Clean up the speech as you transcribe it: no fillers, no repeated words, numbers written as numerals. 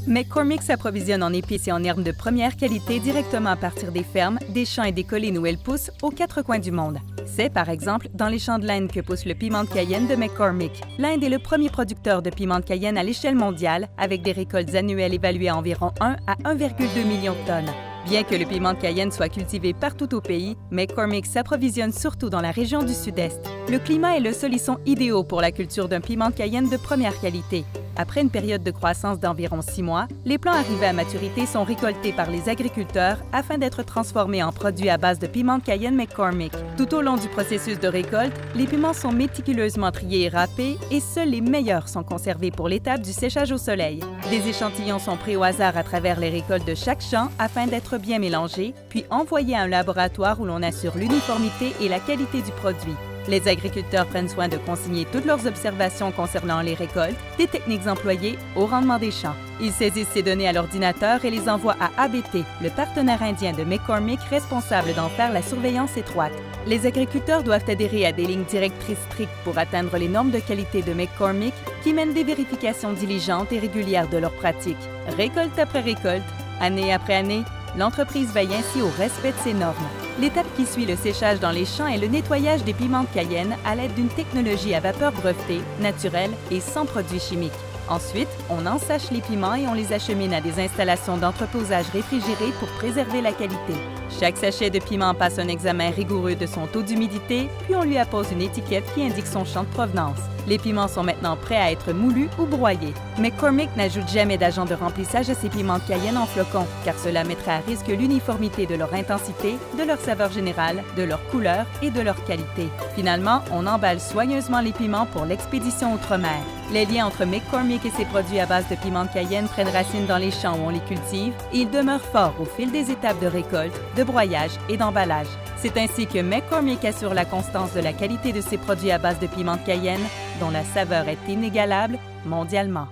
McCormick s'approvisionne en épices et en herbes de première qualité directement à partir des fermes, des champs et des collines où elles poussent aux quatre coins du monde. C'est, par exemple, dans les champs de l'Inde que pousse le piment de Cayenne de McCormick. L'Inde est le premier producteur de piment de Cayenne à l'échelle mondiale, avec des récoltes annuelles évaluées à environ 1 à 1,2 million de tonnes. Bien que le piment de Cayenne soit cultivé partout au pays, McCormick s'approvisionne surtout dans la région du Sud-Est. Le climat et le sol y sont idéaux pour la culture d'un piment de Cayenne de première qualité. Après une période de croissance d'environ 6 mois, les plants arrivés à maturité sont récoltés par les agriculteurs afin d'être transformés en produits à base de piment de Cayenne McCormick. Tout au long du processus de récolte, les piments sont méticuleusement triés et râpés et seuls les meilleurs sont conservés pour l'étape du séchage au soleil. Des échantillons sont pris au hasard à travers les récoltes de chaque champ afin d'être bien mélangés, puis envoyés à un laboratoire où l'on assure l'uniformité et la qualité du produit. Les agriculteurs prennent soin de consigner toutes leurs observations concernant les récoltes, des techniques employées au rendement des champs. Ils saisissent ces données à l'ordinateur et les envoient à ABT, le partenaire indien de McCormick responsable d'en faire la surveillance étroite. Les agriculteurs doivent adhérer à des lignes directrices strictes pour atteindre les normes de qualité de McCormick qui mènent des vérifications diligentes et régulières de leurs pratiques. Récolte après récolte, année après année, l'entreprise veille ainsi au respect de ces normes. L'étape qui suit le séchage dans les champs est le nettoyage des piments de Cayenne à l'aide d'une technologie à vapeur brevetée, naturelle et sans produits chimiques. Ensuite, on ensèche les piments et on les achemine à des installations d'entreposage réfrigérées pour préserver la qualité. Chaque sachet de piment passe un examen rigoureux de son taux d'humidité, puis on lui appose une étiquette qui indique son champ de provenance. Les piments sont maintenant prêts à être moulus ou broyés. McCormick n'ajoute jamais d'agent de remplissage à ses piments de Cayenne en flocons, car cela mettrait à risque l'uniformité de leur intensité, de leur saveur générale, de leur couleur et de leur qualité. Finalement, on emballe soigneusement les piments pour l'expédition outre-mer. Les liens entre McCormick et ses produits à base de piment de Cayenne prennent racine dans les champs où on les cultive et ils demeurent forts au fil des étapes de récolte, de broyage et d'emballage. C'est ainsi que McCormick assure la constance de la qualité de ses produits à base de piment de Cayenne, dont la saveur est inégalable mondialement.